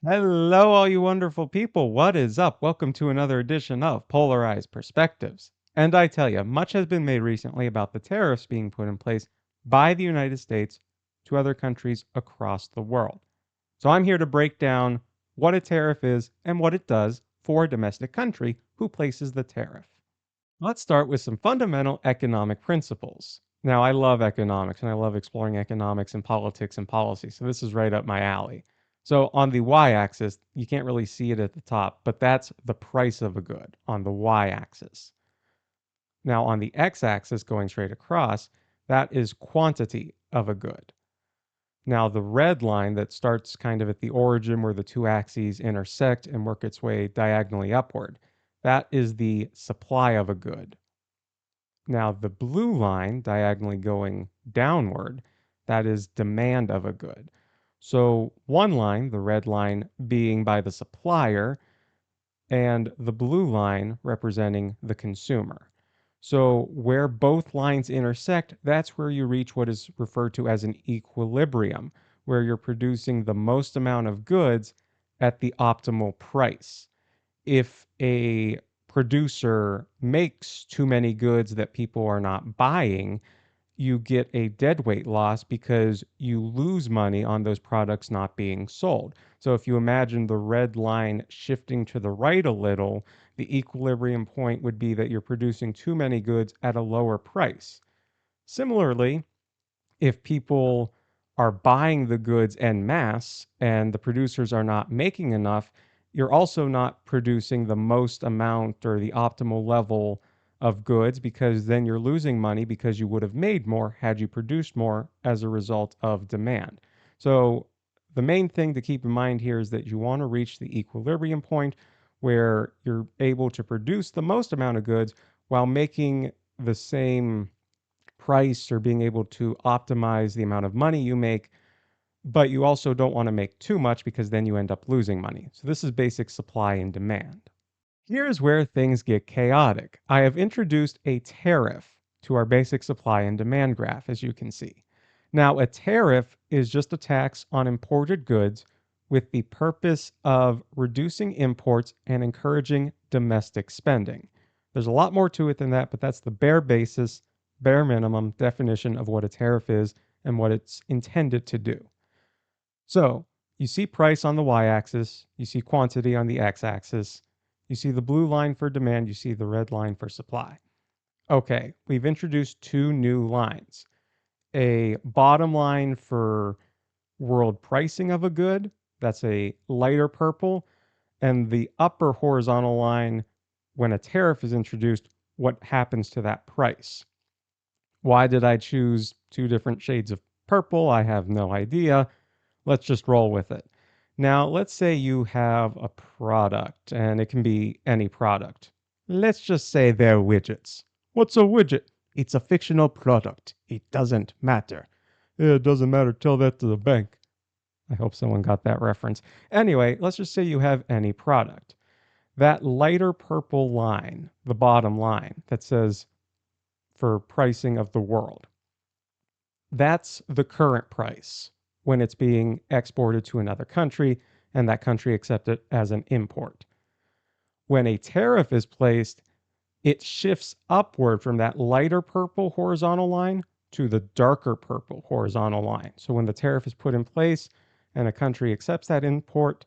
Hello, all you wonderful people. What is up? Welcome to another edition of Polarized Perspectives. And I tell you, much has been made recently about the tariffs being put in place by the United States to other countries across the world. So I'm here to break down what a tariff is and what it does for a domestic country who places the tariff. Let's start with some fundamental economic principles. Now, I love economics and I love exploring economics and politics and policy, so this is right up my alley. So, on the y axis, you can't really see it at the top, but that's the price of a good on the y axis. Now, on the x axis, going straight across, that is quantity of a good. Now, the red line that starts kind of at the origin where the two axes intersect and work its way diagonally upward, that is the supply of a good. Now, the blue line diagonally going downward, that is demand of a good. So one line, the red line, being by the supplier, and the blue line representing the consumer. So where both lines intersect, that's where you reach what is referred to as an equilibrium, where you're producing the most amount of goods at the optimal price. If a producer makes too many goods that people are not buying, you get a deadweight loss because you lose money on those products not being sold. So if you imagine the red line shifting to the right a little, the equilibrium point would be that you're producing too many goods at a lower price. Similarly, if people are buying the goods en masse and the producers are not making enough, you're also not producing the most amount or the optimal level of goods because then you're losing money because you would have made more had you produced more as a result of demand. So the main thing to keep in mind here is that you want to reach the equilibrium point where you're able to produce the most amount of goods while making the same price or being able to optimize the amount of money you make, but you also don't want to make too much because then you end up losing money. So this is basic supply and demand. Here's where things get chaotic. I have introduced a tariff to our basic supply and demand graph, as you can see. Now, a tariff is just a tax on imported goods with the purpose of reducing imports and encouraging domestic spending. There's a lot more to it than that, but that's the bare basis, bare minimum definition of what a tariff is and what it's intended to do. So you see price on the y-axis, you see quantity on the x-axis, you see the blue line for demand, you see the red line for supply. Okay, we've introduced two new lines. A bottom line for world pricing of a good, that's a lighter purple, and the upper horizontal line, when a tariff is introduced, what happens to that price. Why did I choose two different shades of purple? I have no idea. Let's just roll with it. Now, let's say you have a product, and it can be any product. Let's just say they're widgets. What's a widget? It's a fictional product. It doesn't matter. Yeah, it doesn't matter. Tell that to the bank. I hope someone got that reference. Anyway, let's just say you have any product. That lighter purple line, the bottom line that says for pricing of the world, that's the current price when it's being exported to another country and that country accepts it as an import. When a tariff is placed, it shifts upward from that lighter purple horizontal line to the darker purple horizontal line. So when the tariff is put in place and a country accepts that import,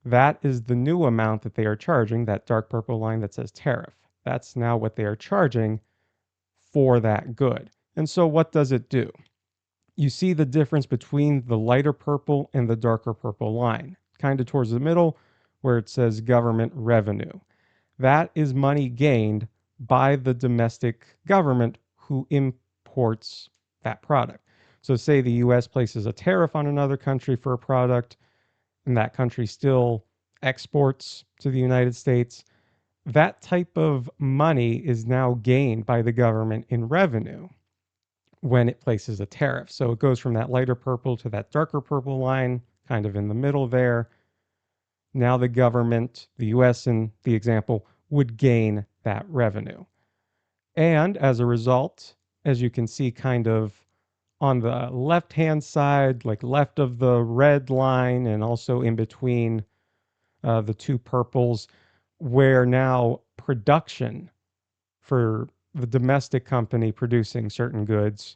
that is the new amount that they are charging, that dark purple line that says tariff. That's now what they are charging for that good. And so what does it do? You see the difference between the lighter purple and the darker purple line, kind of towards the middle where it says government revenue. That is money gained by the domestic government who imports that product. So, say the US places a tariff on another country for a product, and that country still exports to the United States. That type of money is now gained by the government in revenue when it places a tariff. So it goes from that lighter purple to that darker purple line, kind of in the middle there. Now the government, the US in the example, would gain that revenue. And as a result, as you can see kind of on the left-hand side, like left of the red line, and also in between the two purples, where now production for the domestic company producing certain goods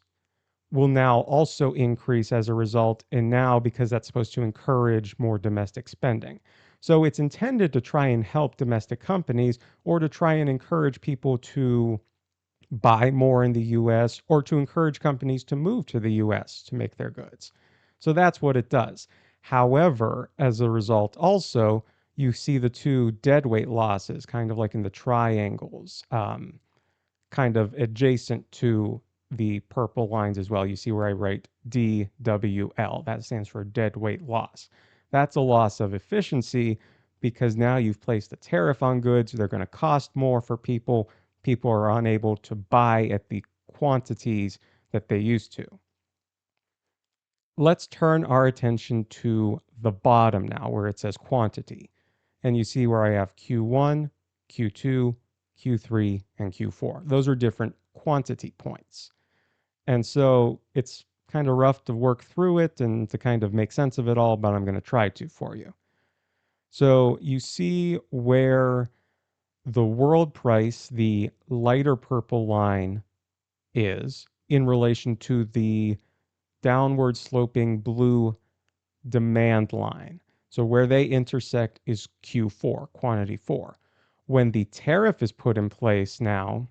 will now also increase as a result. And now, because that's supposed to encourage more domestic spending. So it's intended to try and help domestic companies or to try and encourage people to buy more in the US or to encourage companies to move to the US to make their goods. So that's what it does. However, as a result, also, you see the two deadweight losses kind of like in the triangles, kind of adjacent to the purple lines as well. You see where I write DWL. That stands for dead weight loss. That's a loss of efficiency because now you've placed a tariff on goods. They're going to cost more for people. People are unable to buy at the quantities that they used to. Let's turn our attention to the bottom now where it says quantity. And you see where I have Q1, Q2, Q3, and Q4. Those are different quantity points. And so it's kind of rough to work through it and to kind of make sense of it all, but I'm going to try to for you. So you see where the world price, the lighter purple line, is in relation to the downward sloping blue demand line. So where they intersect is Q4, quantity 4. When the tariff is put in place now,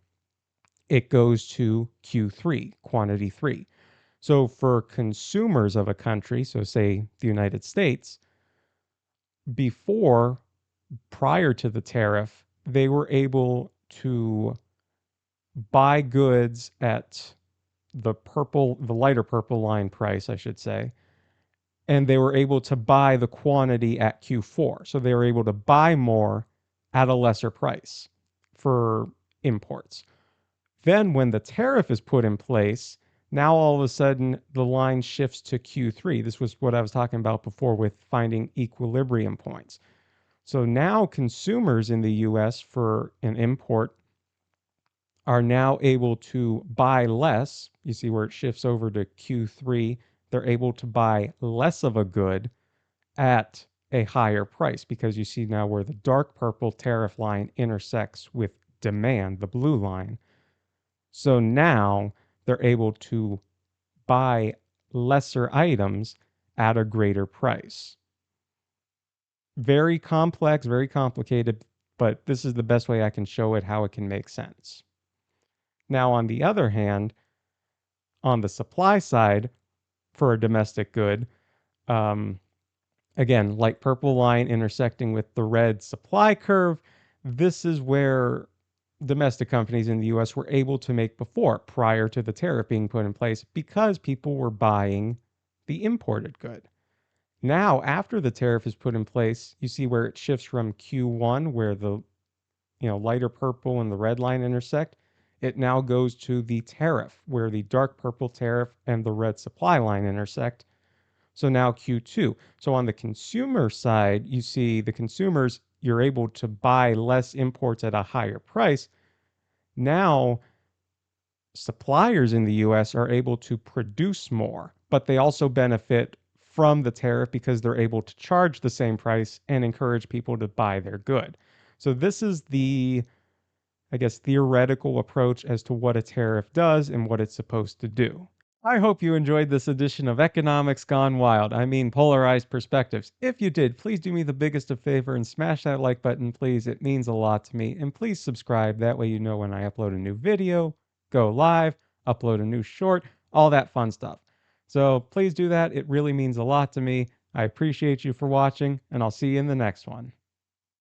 it goes to Q3, quantity 3. So for consumers of a country, so say the United States, before, prior to the tariff, they were able to buy goods at the lighter purple line price, I should say, and they were able to buy the quantity at Q4. So they were able to buy more at a lesser price for imports. Then when the tariff is put in place, now all of a sudden the line shifts to Q3. This was what I was talking about before with finding equilibrium points. So now consumers in the US for an import are now able to buy less. You see where it shifts over to Q3. They're able to buy less of a good at a higher price because you see now where the dark purple tariff line intersects with demand, the blue line. So now they're able to buy lesser items at a greater price. Very complex, very complicated, but this is the best way I can show it how it can make sense. Now, on the other hand, on the supply side for a domestic good, again, light purple line intersecting with the red supply curve, this is where domestic companies in the US were able to make before, prior to the tariff being put in place, because people were buying the imported good. Now, after the tariff is put in place, you see where it shifts from Q1, where the lighter purple and the red line intersect. It now goes to the tariff, where the dark purple tariff and the red supply line intersect. So now Q2. So on the consumer side, you see the consumers, you're able to buy less imports at a higher price. Now, suppliers in the US are able to produce more, but they also benefit from the tariff because they're able to charge the same price and encourage people to buy their good. So this is the, I guess, theoretical approach as to what a tariff does and what it's supposed to do. I hope you enjoyed this edition of Economics Gone Wild. I mean, polarized perspectives. If you did, please do me the biggest of favor and smash that like button, please. It means a lot to me. And please subscribe. That way you know when I upload a new video, go live, upload a new short, all that fun stuff. So please do that. It really means a lot to me. I appreciate you for watching, and I'll see you in the next one.